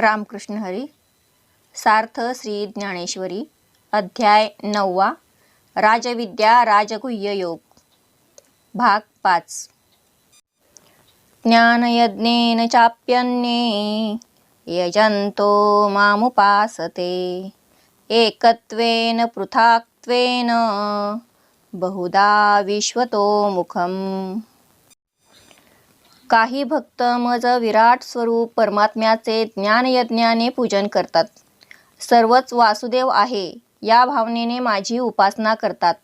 रामकृष्ण हरी. सार्थ श्री ज्ञानेश्वरी. अध्याय 9. राजविद्या राजगुह्य योग. भाग 5. ज्ञानयज्ञेन चाप्यन्ये यजन्तो मामुपासते एकत्वेन पृथक्त्वेन बहुधा विश्वतो मुखम्. काही भक्त मज विराट स्वरूप परमात्म्याचे ज्ञानयज्ञाने पूजन करतात. सर्वच वासुदेव आहे या भावनेने माझी उपासना करतात.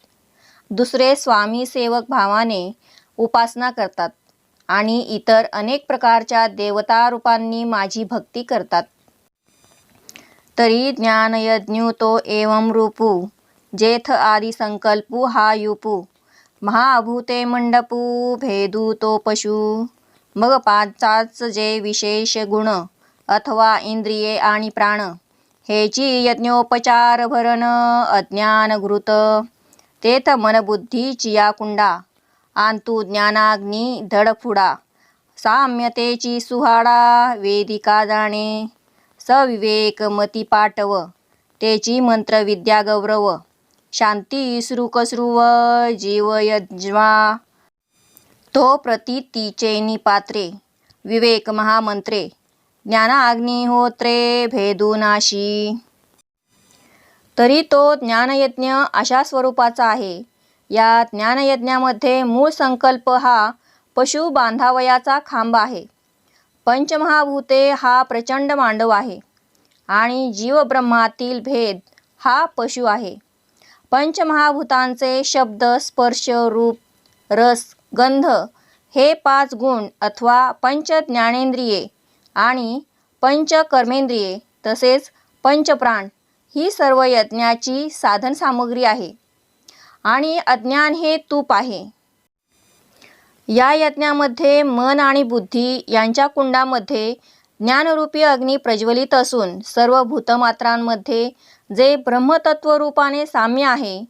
दुसरे स्वामी सेवक भावाने उपासना करतात आणि इतर अनेक प्रकारच्या देवता रूपांनी माझी भक्ती करतात. तरी ज्ञानयज्ञुतो एवं रूपू जेथ आदि संकल्पू हा युपू महाभूते मंडपू भेदू तो पशु. मग पाचाच जे विशेष गुण अथवा इंद्रिये आणि प्राण हेची यज्ञोपचार भरण अज्ञान घृत तेथ मनबुद्धीची या कुंडा आंतू ज्ञानाग्नी धडफुडा साम्यतेची सुहाडा वेदिका जाणे सविवेक मती पाटव तेची मंत्रविद्या गौरव शांती श्रुकश्रुव जीव यज्वा तो प्रतीतीचे निपात्रे विवेक महामंत्रे ज्ञानाग्निहोत्रे भेदूनाशी. तरी तो ज्ञानयज्ञ अशा स्वरूपाचा आहे. या ज्ञानयज्ञामध्ये मूळ संकल्प हा पशु बांधावयाचा खांब आहे. पंचमहाभूते हा प्रचंड मांडव आहे आणि जीवब्रह्मातील भेद हा पशु आहे. पंचमहाभूतांचे शब्द स्पर्श रूप रस गंध हे 5 गुण अथवा पंच ज्ञानेंद्रिये आणि पंच कर्मेंद्रिये तसेच पंचप्राण ही सर्व यज्ञाची साधन सामग्री आहे आणि अज्ञान हे तूप आहे. या यज्ञामध्ये मन आणि बुद्धी यांच्या कुंडामध्ये ज्ञानरूपी अग्नी प्रज्वलित असून सर्व भूतमात्रांमध्ये जे ब्रह्मतत्व रूपाने साम्य आहे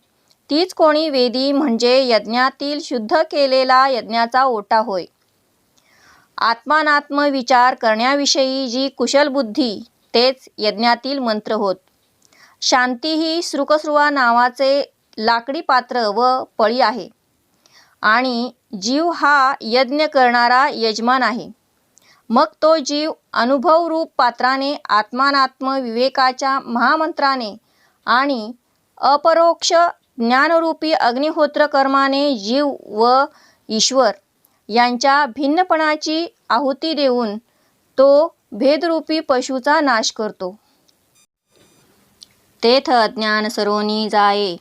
तीच कोणी वेदी म्हणजे यज्ञातील शुद्ध केलेला यज्ञाचा ओटा होय. आत्मानात्म विचार करण्याविषयी जी कुशल बुद्धी तेच यज्ञातील मंत्र होत. शांती ही श्रुकश्रुवा नावाचे लाकडी पात्र व पळी आहे आणि जीव हा यज्ञ करणारा यजमान आहे. मग तो जीव अनुभवरूप पात्राने आत्मानात्म विवेकाच्या महामंत्राने आणि अपरोक्ष ज्ञानरूपी अग्निहोत्र कर्माने जीव व ईश्वर यांच्या भिन्नपणाची आहुती देऊन तो भेदरूपी पशुचा नाश करतो. तेथ अज्ञान सरोनी जाये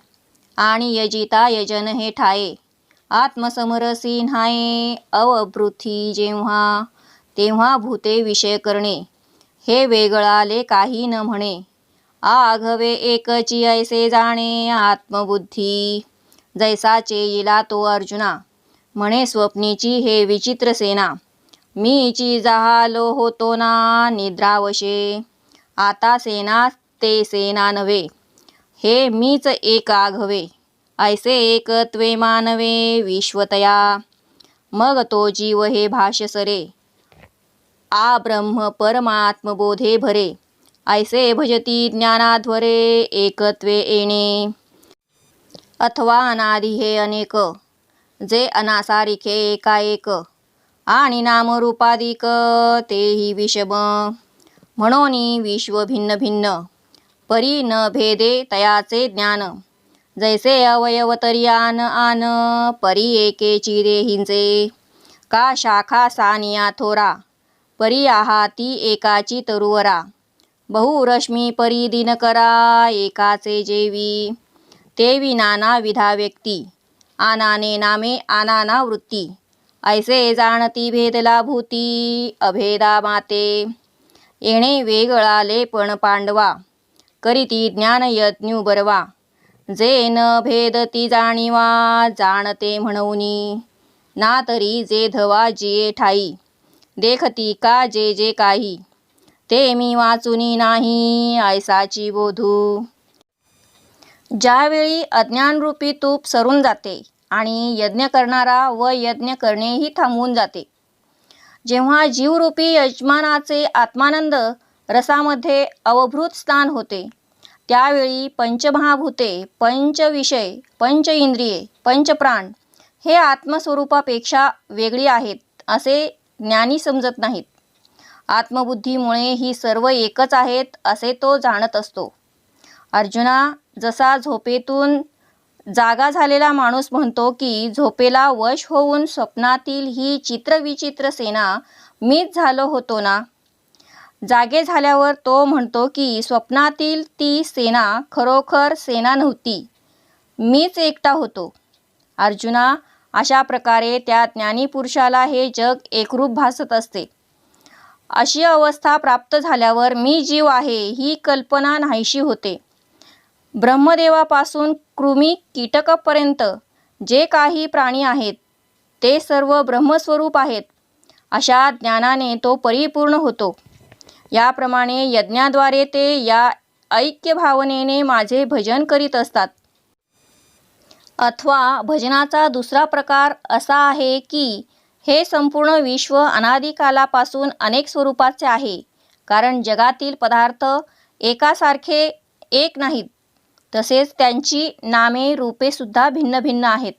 आणि यजिता यजन हे ठाये आत्मसमरसी न्हाये अवभृती जेव्हा तेव्हा भूते विषय करणे हे वेगळाले काही न म्हणे आघवे एकची ऐसे जाणे आत्मबुद्धी जैसाचे येला तो अर्जुना म्हणे स्वप्नीची हे विचित्र सेना मीची जहालो होतो ना निद्रावशे आता सेना ते सेना नव्हे हे मीच एक आघवे ऐसे एकत्वे मानवे विश्वतया. मग तो जीव हे भाष्य सरे आ ब्रह्म परमात्मबोधे भरे ऐसे भजती ज्ञानाध्वरे एकत्वे येणे अथवा अनादि हे अनेक जे अनासारिखे एकाएक आणि नामरूपादिक तेही विषम म्हणून विश्व भिन्न भिन्न परी न भेदे तयाचे ज्ञान जैसे अवयव तरी आन आन परी एकेची देहींचे का शाखा सानिया थोरा परी आहाती एकाची तरुवरा बहुरश्मी परी दिनकरा एकाचे जेवी तेवी नाना विधा व्यक्ती आनाने नामे आनाना वृत्ती ऐसे जाणती भेदला भूती अभेदा माते येणे वेगळाले पण पांडवा करीती ज्ञान यज्ञू बरवा जे न भेदती जाणीवा जाणते म्हणूनी ना तरी जे धवा जिये ठाई देखती का जे जे काही ते मी वाचुनी नाही ऐसाची बोधू. ज्यावेळी अज्ञानरूपी तूप सरून जाते आणि यज्ञ करणारा व यज्ञ करणेही थांबून जाते जेव्हा जीवरूपी यजमानाचे आत्मानंद रसामध्ये अवभृत स्थान होते, त्यावेळी पंचमहाभूते, पंचविषय, पंच इंद्रिये, पंचप्राण हे आत्मस्वरूपापेक्षा वेगळी आहेत असे ज्ञानी समजत नाहीत. आत्मबुद्धीमुळे ही सर्व एकच आहेत असे तो जाणत असतो. अर्जुना, जसा झोपेतून जागा झालेला माणूस म्हणतो की झोपेला वश होऊन स्वप्नातील ही चित्रविचित्र सेना मीच झालो होतो ना, जागे झाल्यावर तो म्हणतो की स्वप्नातील ती सेना खरोखर सेना नव्हती, मीच एकटा होतो. अर्जुना, अशा प्रकारे त्या ज्ञानीपुरुषाला हे जग एकरूप भासत असते. अशी अवस्था प्राप्त झाल्यावर मी जीव आहे ही कल्पना नाहीशी होते. ब्रह्मदेवापासून कृमी कीटकापर्यंत जे काही प्राणी आहेत ते सर्व ब्रह्मस्वरूप आहेत अशा ज्ञानाने तो परिपूर्ण होतो. याप्रमाणे यज्ञाद्वारे ते या ऐक्य भावनेने माझे भजन करीत असतात. अथवा भजनाचा दुसरा प्रकार असा आहे की हे संपूर्ण विश्व अनादिकालापासून अनेक स्वरूपाचे आहे, कारण जगातील पदार्थ एकासारखे एक नाहीत, तसेच त्यांची नामे रूपे सुद्धा भिन्न भिन्न आहेत.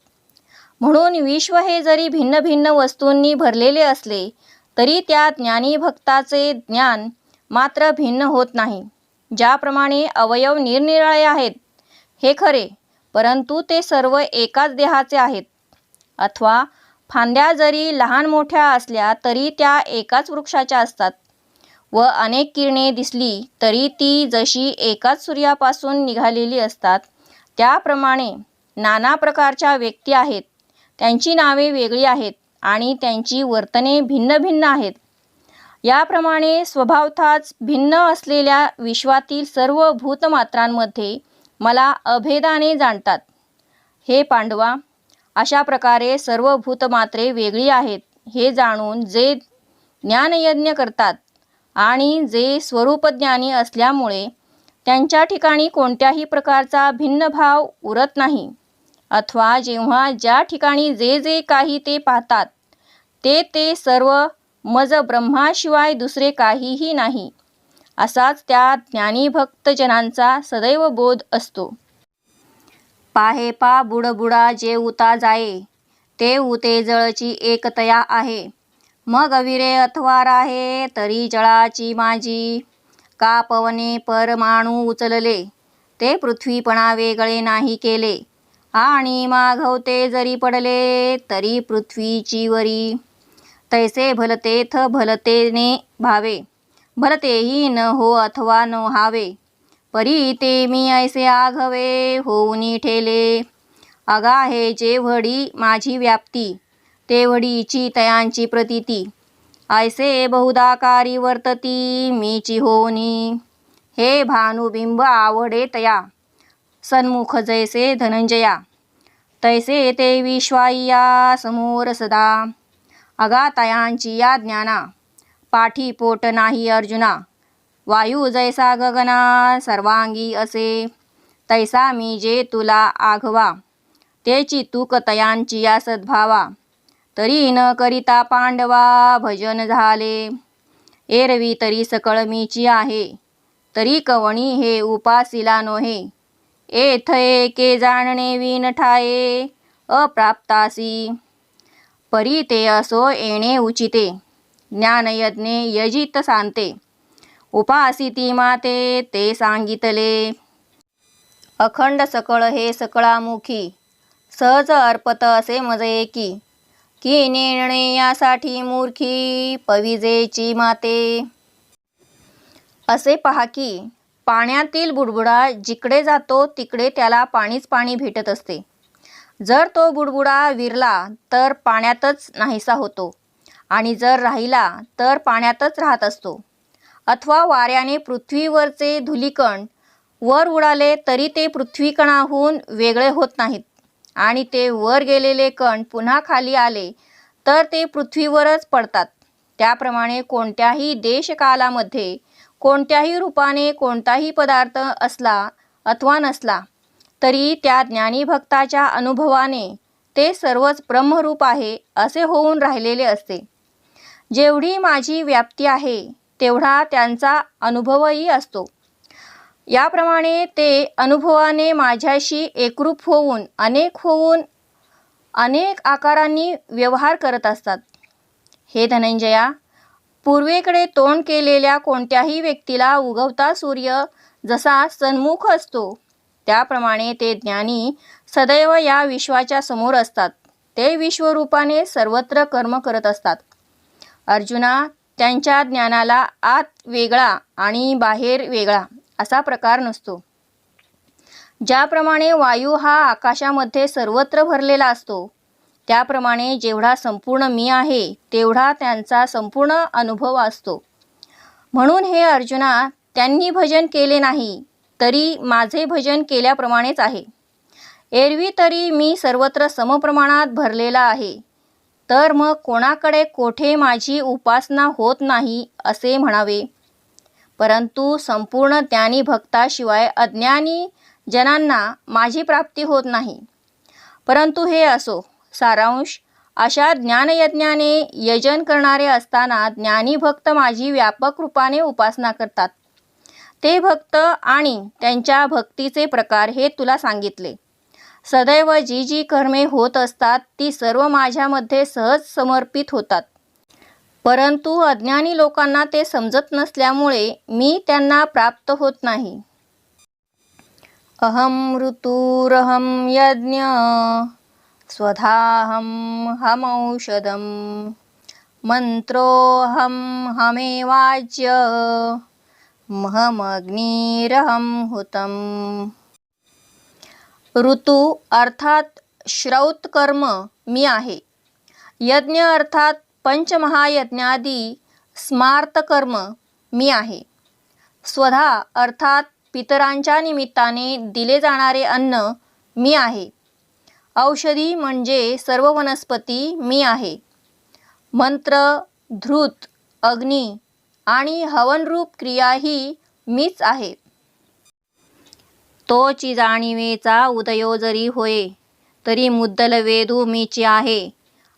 म्हणून विश्व हे जरी भिन्न भिन्न वस्तूंनी भरलेले असले तरी त्या ज्ञानी भक्ताचे ज्ञान मात्र भिन्न होत नाही. ज्याप्रमाणे अवयव निरनिराळे आहेत हे खरे, परंतु ते सर्व एकाच देहाचे आहेत. अथवा फांद्या जरी लहान मोठ्या असल्या तरी त्या एकाच वृक्षाच्या असतात व अनेक किरणे दिसली तरी ती जशी एकाच सूर्यापासून निघालेली असतात, त्याप्रमाणे नाना प्रकारच्या व्यक्ती आहेत, त्यांची नावे वेगळी आहेत आणि त्यांची वर्तने भिन्न भिन्न आहेत. याप्रमाणे स्वभावताच भिन्न असलेल्या विश्वातील सर्व भूतमात्रांमध्ये मला अभेदाने जाणतात. हे पांडवा, अशा प्रकारे सर्व भूतमात्रे वेगळी आहेत हे जाणून जे ज्ञानयज्ञ करतात आणि जे स्वरूपज्ञानी असल्यामुळे त्यांच्या ठिकाणी कोणत्याही प्रकारचा भिन्न भाव उरत नाही, अथवा जेव्हा ज्या ठिकाणी जे जे काही ते पाहतात ते सर्व मज ब्रह्माशिवाय दुसरे काहीही नाही, असाच त्या ज्ञानी भक्तजनांचा सदैव बोध असतो. पाहे पा बुडबुडा जे उता जाये, ते उते जळची एकतया आहे. मग अविरे अथवा राहे तरी जळाची माझी. का पवने परमाणू उचलले, ते पृथ्वीपणा वेगळे नाही केले. आणि माघवते जरी पडले तरी पृथ्वीची वरी. तैसे भलतेथ भलतेने भावे, भलतेही न हो अथवा न हावे. परी ते मी ऐसे आघवे होऊनी ठेले. अगाहे जेवढी माझी व्याप्ती, तेवढीची तयांची प्रतीती. ऐसे बहुदाकारी वर्तती मीची होनी. हे भानुबिंब आवडे तया, सन्मुख जैसे धनंजया. तैसे ते विश्वाया समोर सदा. अगातयांची या ज्ञाना, पाठी पोट नाही अर्जुना. वायू जैसा गगना सर्वांगी असे, तैसा मी जे तुला आघवा. तेची तूक तयांची या सद्भावा. तरी न करिता पांडवा भजन झाले. एरवी तरी सकळ मीची आहे, तरी कवणी हे उपासिला नोहे. एथ एके जाणणे विन ठाये अप्राप्तासी. परी ते असो येणे उचिते, ज्ञानयज्ञे यजित सांते. उपासिती माते ते सांगितले. अखंड सकळ हे सकळामुखी, सहज अर्पत असे मज एकी. की नेणणे यासाठी मूर्खी, पविजेची माते. असे पहा की पाण्यातील बुडबुडा जिकडे जातो तिकडे त्याला पाणीच पाणी भेटत असते. जर तो बुडबुडा विरला तर पाण्यातच नाहीसा होतो आणि जर राहिला तर पाण्यातच राहत असतो. अथवा वाऱ्याने पृथ्वीवरचे धुलीकण वर उडाले तरी ते पृथ्वीकणाहून वेगळे होत नाहीत आणि ते वर गेलेले कण पुन्हा खाली आले तर ते पृथ्वीवरच पडतात. त्याप्रमाणे कोणत्याही देशकालामध्ये कोणत्याही रूपाने कोणताही पदार्थ असला अथवा नसला तरी त्या ज्ञानी भक्ताच्या अनुभवाने ते सर्वच ब्रह्मरूप आहे असे होऊन राहिलेले असते. जेवढी माझी व्याप्ती आहे तेवढा त्यांचा अनुभवही असतो. याप्रमाणे ते अनुभवाने माझ्याशी एकरूप होऊन अनेक आकारांनी व्यवहार करत असतात. हे धनंजया, पूर्वेकडे तोंड केलेल्या कोणत्याही व्यक्तीला उगवता सूर्य जसा सन्मुख असतो, त्याप्रमाणे ते ज्ञानी सदैव या विश्वाच्या समोर असतात. ते विश्वरूपाने सर्वत्र कर्म करत असतात. अर्जुना, त्यांच्या ज्ञानाला आत वेगळा आणि बाहेर वेगळा असा प्रकार नसतो. ज्याप्रमाणे वायू हा आकाशामध्ये सर्वत्र भरलेला असतो, त्याप्रमाणे जेवढा संपूर्ण मी आहे तेवढा त्यांचा संपूर्ण अनुभव असतो. म्हणून हे अर्जुना, त्यांनी भजन केले नाही तरी माझे भजन केल्याप्रमाणेच आहे. एरवी तरी मी सर्वत्र समप्रमाणात भरलेला आहे, तर मग कोणाकडे कोठे माझी उपासना होत नाही असे म्हणावे. परंतु संपूर्ण ज्ञानी भक्ताशिवाय अज्ञानी जनांना माझी प्राप्ती होत नाही. परंतु हे असो, सारांश, अशा ज्ञानयज्ञाने यजन करणारे असताना ज्ञानी भक्त माझी व्यापक रूपाने उपासना करतात. ते भक्त आणि त्यांच्या भक्तीचे प्रकार हे तुला सांगितले. सदैव जी जी कर्मे होत असतात ती सर्व माझ्यामध्ये सहज समर्पित होतात. परंतु अज्ञानी लोकांना ते समजत नसल्यामुळे मी त्यांना प्राप्त होत नाही. अहम ऋतुरहम यज्ञ स्वधाहम हमौषधम मंत्रोहम हमेवाज्य महमग्निरहम हुतम. ऋतू अर्थात श्रौत कर्म मी आहे. यज्ञ अर्थात पंचमहायज्ञादी स्मार्त कर्म मी आहे. स्वधा अर्थात पितरांच्या निमित्ताने दिले जाणारे अन्न मी आहे. औषधी म्हणजे सर्व वनस्पती मी आहे. मंत्र, धृत, अग्नी आणि हवनरूप क्रिया ही मीच आहे. तोची जाणीवेचा उदयो जरी होय, तरी मुद्दल वेदू मीची आहे.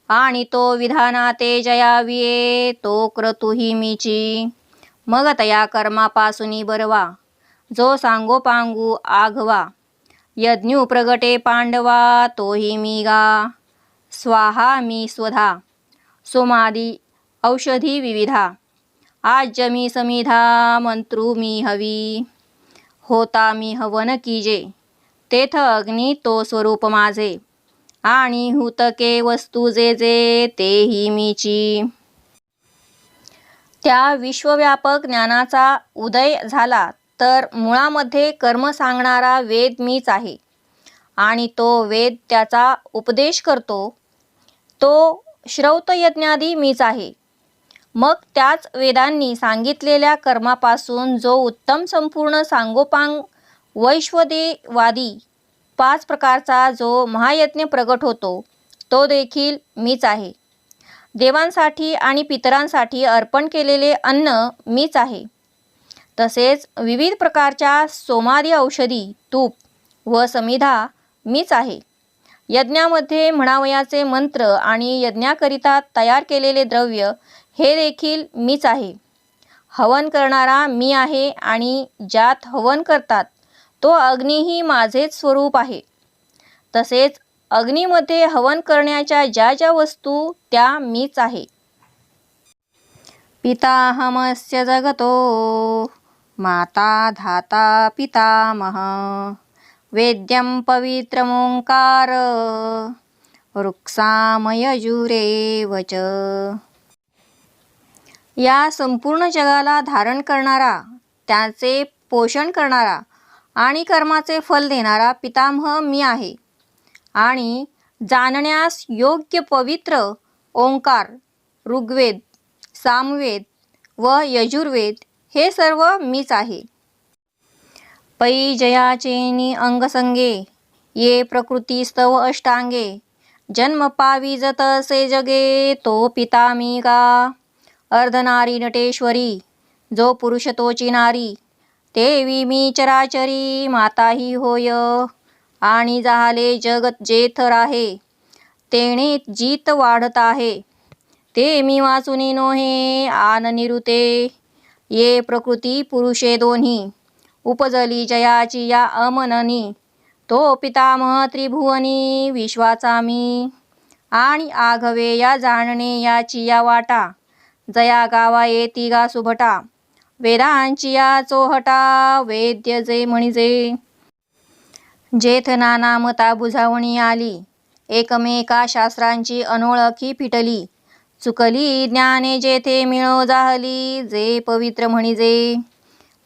आणि तो विधानाते जयाविये, तो क्रतुही मीची. मग तया कर्मापासूनी बरवा, जो सांगोपांगू आघवा. यज्ञू प्रगटे पांडवा, तोही मी गा. स्वाहा मी स्वधा, सोमादी औषधी विविधा. आज्य मी समिधा, मंत्रू मी हवी. होता मी हवन कीजे, तेथ अग्नी तो स्वरूप माझे. आणि हुतके वस्तू जे जे, तेही मीची. त्या विश्वव्यापक ज्ञानाचा उदय झाला तर मुळामध्ये कर्म सांगणारा वेद मीच आहे. आणि तो वेद त्याचा उपदेश करतो, तो श्रौतयज्ञादी मीच आहे. मग त्याच वेदांनी सांगितलेल्या कर्मापासून जो उत्तम संपूर्ण सांगोपांग वैश्वदेवादी 5 प्रकारचा जो महायज्ञ प्रगट होतो, तो देखील मीच आहे. देवांसाठी आणि पितरांसाठी अर्पण केलेले अन्न मीच आहे. तसेच विविध प्रकारच्या सोमादी औषधी, तूप व समिधा मीच आहे. यज्ञामध्ये म्हणावयाचे मंत्र आणि यज्ञाकरिता तयार केलेले द्रव्य हे देखील मीच आहे. हवन करणारा मी आहे आणि ज्यात हवन करतात तो अग्नीही माझेच स्वरूप आहे. तसेच अग्नीमध्ये हवन करण्याच्या ज्या ज्या वस्तू त्या मीच आहे. पिताहमस्य जगतो माता धाता पितामह. वेद्यं पवित्रमोंकार वृक्षामयजुरेव च. या संपूर्ण जगाला धारण करणारा, त्याचे पोषण करणारा आणि कर्माचे फल देणारा पितामह मी आहे. आणि जाणण्यास योग्य पवित्र ओंकार, ऋग्वेद, सामवेद व यजुर्वेद हे सर्व मीच आहे. पै जयाचेनी अंगसंगे, ये प्रकृतीस्तव अष्टांगे. जन्म पाविजत से जगे, तो पिता मी गा. अर्धनारी नटेश्वरी, जो पुरुष तोची नारी. देवी मी चराचरी, माताही होय. आणि झाले जगत जेथ राहे, तेणे जीत वाढत आहे. ते मी वाचुनी नोहे आन निरुते. ये प्रकृती पुरुषे दोन्ही उपजली जयाची या अमननी तो पितामह त्रिभुवनी विश्वाचा मी आणि आघवे या जाणणे याची या वाटा जया गावा येती गा सुभटा वेदांची या चोहटा वेद्य जे म्हणजे जेथ नाना मता बुझावणी आली एकमेका शास्त्रांची अनोळखी फिटली चुकली ज्ञाने जेथे मिळो जाहली जे पवित्र म्हणजे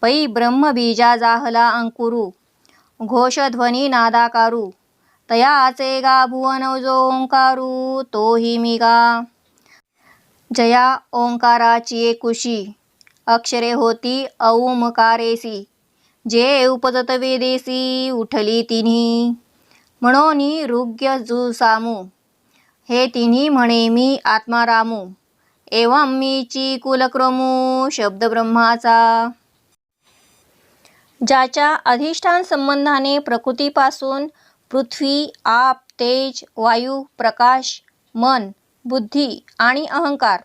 पै ब्रह्मबीजा जाहला अंकुरू घोषध्वनी नादाकारू तयाचे गा भुवन जो ओंकारू तोही मी गा जया ओंकाराची एकुशी अक्षरे होती औमकारेसी जे उपजत वेदेसी उठली तिन्ही म्हणोनी ऋग्य जुसामू हे तिन्ही म्हणे मी आत्मा रामू एवं मीची कुलक्रमू शब्द ब्रह्माचा ज्याच्या अधिष्ठान संबंधाने प्रकृतीपासून पृथ्वी आप तेज वायू प्रकाश मन बुद्धी आणि अहंकार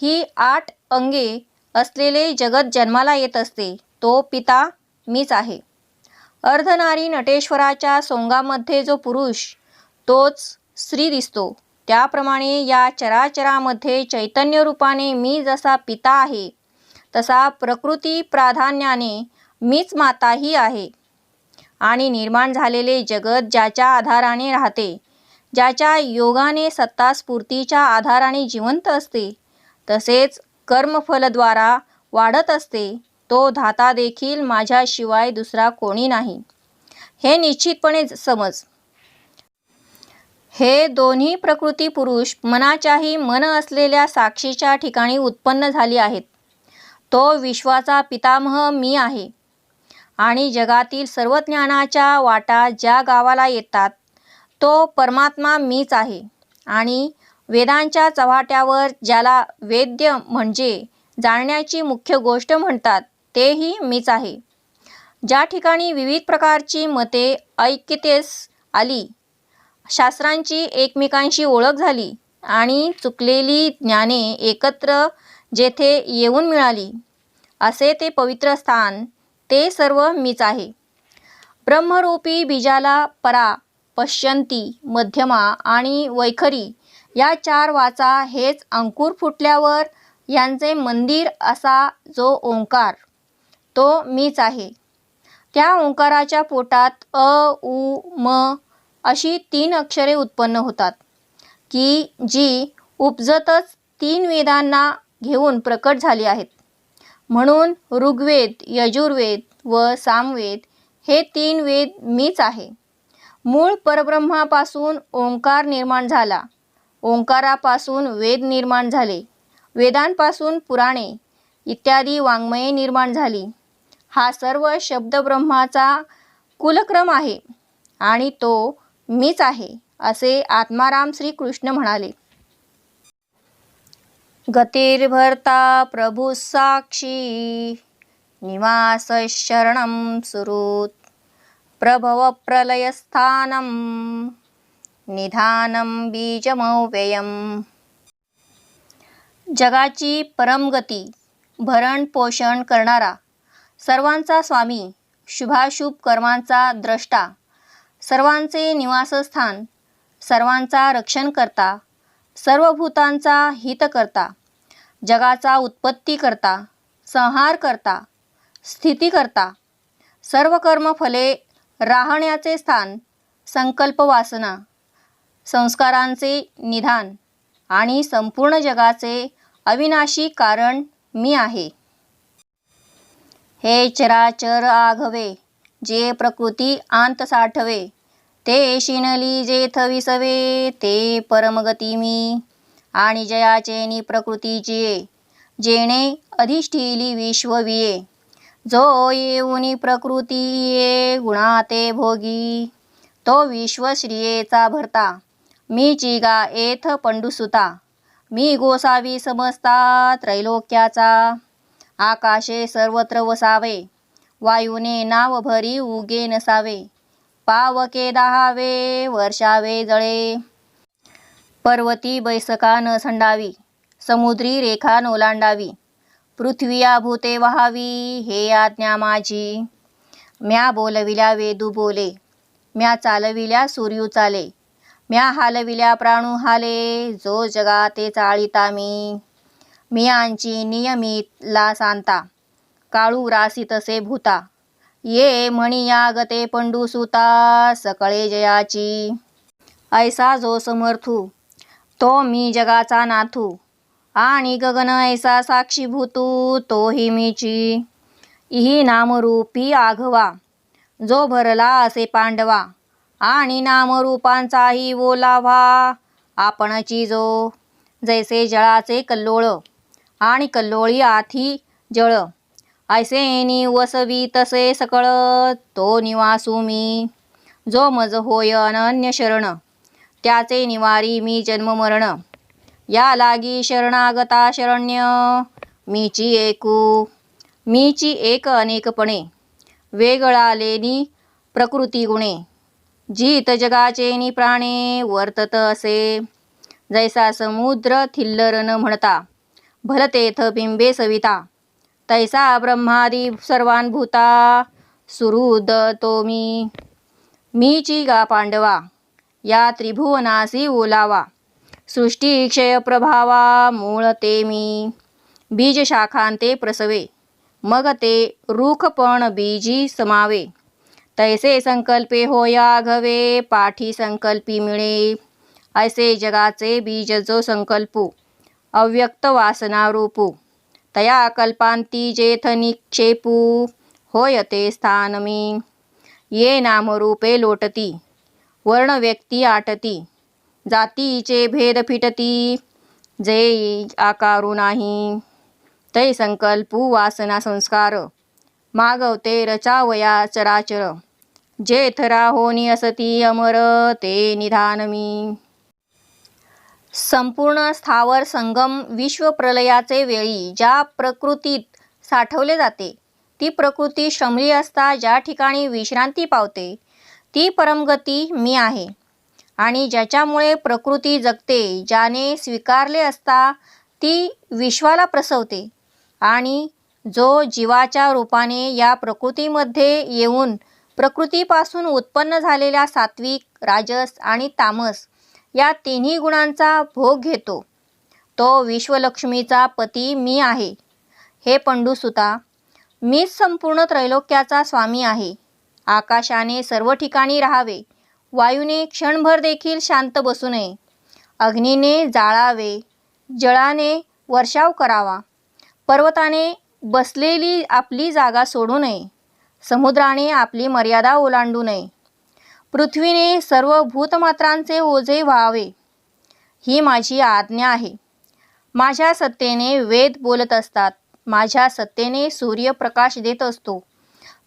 ही 8 अंगे असलेले जगत जन्माला येत असते तो पिता मीच आहे. अर्धनारी नटेश्वराच्या सोंगामध्ये जो पुरुष तोच स्त्री दिसतो त्याप्रमाणे या चराचरामध्ये चैतन्य रूपाने मी जसा पिता आहे तसा प्रकृती प्राधान्याने मीच माताही आहे. आणि निर्माण झालेले जगत ज्याच्या आधाराने राहते ज्याच्या योगाने सत्ता स्फूर्तीच्या आधाराने जिवंत असते तसेच कर्मफलद्वारा वाढत असते तो धाता देखील माझ्याशिवाय दुसरा कोणी नाही हे निश्चितपणे समज. हे दोन्ही प्रकृती पुरुष मनाच्याही मन असलेल्या साक्षीच्या ठिकाणी उत्पन्न झाली आहेत. तो विश्वाचा पितामह मी आहे आणि जगातील सर्व ज्ञानाच्या वाटा ज्या गावाला येतात तो परमात्मा मीच आहे आणि वेदांच्या चव्हाट्यावर ज्याला वेद्य म्हणजे जाणण्याची मुख्य गोष्ट म्हणतात तेही मीच आहे. ज्या ठिकाणी विविध प्रकारची मते ऐक्यतेस आली शास्त्रांची एकमेकांशी ओळख झाली आणि चुकलेली ज्ञाने एकत्र जेथे येऊन मिळाली असे ते पवित्र स्थान ते सर्व मीच आहे. ब्रह्मरूपी बीजाला परा पश्यंती मध्यमा आणि वैखरी या 4 वाचा हेच अंकुर फुटल्यावर यांचे मंदिर असा जो ओंकार तो मीच आहे. त्या ओंकाराच्या पोटात अ उ म अशी 3 अक्षरे उत्पन्न होतात की जी उपजतच 3 वेदांना घेऊन प्रकट झाली आहेत. म्हणून ऋग्वेद यजुर्वेद व सामवेद हे 3 वेद मीच आहे. मूळ परब्रह्मापासून ओंकार निर्माण झाला ओंकारापासून वेद निर्माण झाले वेदांपासून पुराणे इत्यादी वाङ्मये निर्माण झाली. हा सर्व शब्द ब्रह्माचा कुलक्रम आहे आणि तो मीच आहे असे आत्माराम श्रीकृष्ण म्हणाले. गतिर्भर्ता प्रभू साक्षी निवास शरणं सुहृत् प्रभव प्रलयस्थानं निधानं बीजमव्ययम्. जगाची परमगती भरण पोषण करणारा सर्वांचा स्वामी शुभाशुभ कर्मांचा द्रष्टा सर्वांचे निवासस्थान सर्वांचा रक्षणकर्ता सर्व भूतांचा हितकर्ता जगाचा उत्पत्तीकर्ता संहारकर्ता स्थितीकर्ता सर्व कर्मफले राहण्याचे स्थान संकल्प वासना संस्कारांचे निधान आणि संपूर्ण जगाचे अविनाशी कारण मी आहे. हे चराचर आघवे जे प्रकृती आंत साठवे ते शिनली जेथ विसवे ते परमगती मी आणि जयाचेनी प्रकृतीची जेणे अधिष्ठिली विश्वविये जो येऊनी प्रकृती ये गुणाते भोगी तो विश्वश्रियेचा भरता मी चिगा येथ पंडुसुता मी गोसावी समजता त्रैलोक्याचा आकाशे सर्वत्र वसावे वायूने नाव भरी उगे नसावे पावके दहावे वर्षावे जळे पर्वती बैसका न संडावी समुद्री रेखा नोलांडावी पृथ्वीया भूते वहावी, हे आज्ञा माझी. म्या बोलविल्या वेदू बोले, म्या चालविल्या सूर्यू चाले, म्या हालविल्या प्राणू हाले, जो जगा ते चाळिता मी. मियांची नियमित ला सांता, काळू रासी तसे भूता, ये म्हणी या गते पंडू सुता, सकळे जयाची. ऐसा जो समर्थू, तो मी जगाचा नाथू, आणि गगन ऐसा साक्षीभूतू, तोही मीची. इही नामरूपी आघवा, जो भरला असे पांडवा, आणि नामरूपांचाही ओलावा, आपणची जो. जैसे जळाचे कल्लोळ, आणि कल्लोळी आथी जळ, ऐसे निवसवी तसे सकळ, तो निवासू मी. जो मज होय अनन्य शरण, त्याचे निवारी मी जन्म मरण. या लागी शरणागता शरण्य, मीची एकू. मीची एक अनेकपणे, वेगळालेनी प्रकृती गुणे. जीत जगाचे नि प्राणे, वर्तत असे. जैसा समुद्र थिल्लर न म्हणता, भलतेथ बिंबे सविता. तैसा ब्रह्मादी सर्वांभूता, सुहृद तो मी. मीची गा पांडवा, या त्रिभुवनासी ओलावा. सृष्टी क्षय प्रभावा, मूळ ते मी. बीज शाखांते प्रसवे, मग ते रूखपण बीजी समावे. तैसे संकल्पे होया घवे, पाठी संकल्पी मिळे. ऐसे जगाचे बीज जो संकल्पू, अव्यक्त वासना रूपू. तया कल्पांती जेथ निक्षेपू, होय ते स्थान मी. ये नामरूपे लोटती, वर्ण व्यक्ती आटती. जातीचे भेद फिटती, जे आकारू नाही. तै संकल्पू वासना संस्कार, मागवते रचावया चराचर. जेथ राहोनी असती अमर, ते निधान मी. संपूर्ण स्थावर संगम विश्वप्रलयाचे वेळी ज्या प्रकृतीत साठवले जाते, ती प्रकृती श्रमली असता ज्या ठिकाणी विश्रांती पावते, ती परमगती मी आहे. आणि ज्याच्यामुळे प्रकृती जगते, ज्याने स्वीकारले असता ती विश्वाला प्रसवते. आणि जो जीवाच्या रूपाने या प्रकृतीमध्ये येऊन प्रकृतीपासून उत्पन्न झालेल्या सात्विक, राजस आणि तामस या तिन्ही गुणांचा भोग घेतो, तो विश्वलक्ष्मीचा पती मी आहे. हे पंडूसुता, मीच संपूर्ण त्रैलोक्याचा स्वामी आहे. आकाशाने सर्व ठिकाणी राहावे, वायूने क्षणभर देखील शांत बसू नये. अग्नीने जाळावे, जळाने वर्षाव करावा. पर्वताने बसलेली आपली जागा सोडू नये. समुद्राने आपली मर्यादा ओलांडू नये. पृथ्वीने सर्व भूतमात्रांचे ओझे व्हावे, ही माझी आज्ञा आहे. माझ्या सत्तेने वेद बोलत असतात. माझ्या सत्तेने सूर्य प्रकाश देत असतो.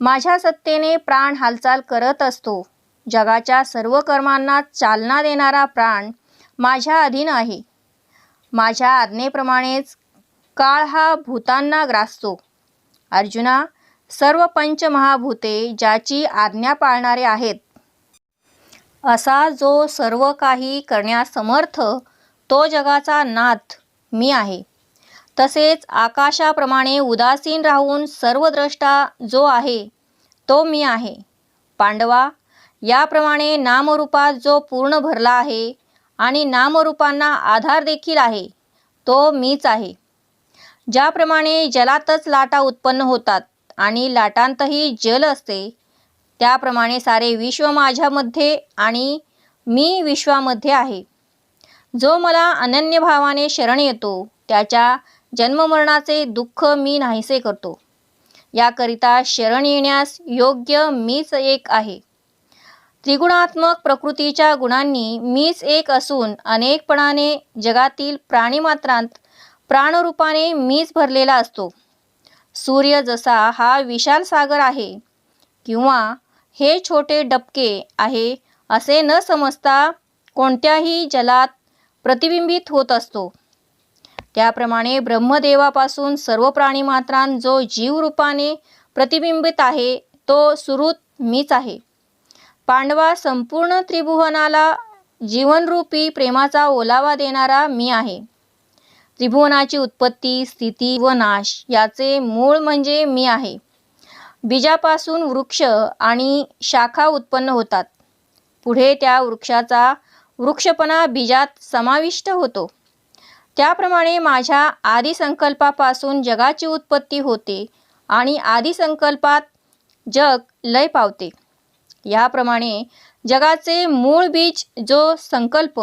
माझ्या सत्तेने प्राण हालचाल करत असतो. जगाच्या सर्व कर्मांना चालना देणारा प्राण माझ्या अधीन आहे. माझ्या आज्ञेप्रमाणेच काळ हा भूतांना ग्रासतो. अर्जुना, सर्व पंचमहाभूते ज्याची आज्ञा पाळणारे आहेत, असा जो सर्व काही करण्यास समर्थ, तो जगाचा नाथ मी आहे. तसेच आकाशाप्रमाणे उदासीन राहून सर्वद्रष्टा जो आहे, तो मी आहे. पांडवा, याप्रमाणे नामरूपात जो पूर्ण भरला आहे आणि नामरूपांना आधार देखील आहे, तो मीच आहे. ज्याप्रमाणे जलातच लाटा उत्पन्न होतात आणि लाटांतही जल असते, त्याप्रमाणे सारे विश्व माझ्यामध्ये आणि मी विश्वामध्ये आहे. जो मला अनन्य भावाने शरण येतो, त्याच्या जन्ममरणाचे दुःख मी नाहीसे करतो. याकरिता शरण येण्यास योग्य मीच एक आहे. त्रिगुणात्मक प्रकृतीच्या गुणांनी मीच एक असून अनेकपणाने जगातील प्राणीमात्रांत प्राणरूपाने मीच भरलेला असतो. सूर्य जसा हा विशाल सागर आहे किंवा हे छोटे डबके आहे असे न समजता कोणत्याही जलात प्रतिबिंबित होत असतो, त्याप्रमाणे ब्रह्मदेवापासून सर्व प्राणीमात्रांत जो जीवरूपाने प्रतिबिंबित आहे, तो सुहृद मीच आहे. पांडवा, संपूर्ण त्रिभुवनाला जीवनरूपी प्रेमाचा ओलावा देणारा मी आहे. त्रिभुवनाची उत्पत्ती, स्थिती व नाश याचे मूळ म्हणजे मी आहे. बीजापासून वृक्ष आणि शाखा उत्पन्न होतात. पुढे त्या वृक्षाचा वृक्षपणा बीजात समाविष्ट होतो. त्याप्रमाणे माझ्या आदिसंकल्पापासून जगाची उत्पत्ती होते आणि आदिसंकल्पात जग लय पावते. याप्रमाणे जगाचे मूळ बीज जो संकल्प,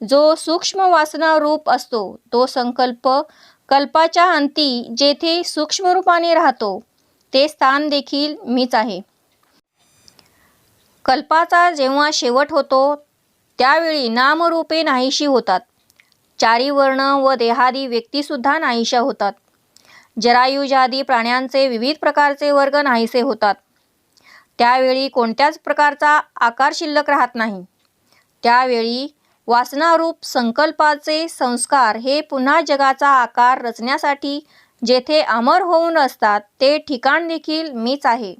जो सूक्ष्म वासना रूप असतो, तो संकल्प कल्पाच्या अंती जेथे सूक्ष्म रूपाने राहतो ते स्थान देखील मीच आहे. कल्पाचा जेव्हा शेवट होतो त्यावेळी नामरूपे नाहीशी होतात. चारी वर्ण व देहादी व्यक्तीसुद्धा नाहीशा होतात. जरायुजादी प्राण्यांचे विविध प्रकारचे वर्ग नाहीसे होतात. त्यावेळी कोणत्याच प्रकारचा आकार शिल्लक राहत नाही. त्यावेळी वासनारूप संकल्पाचे संस्कार हे पुन्हा जगाचा आकार रचण्यासाठी जेथे अमर होऊन असतात ते ठिकाण देखील मीच आहे.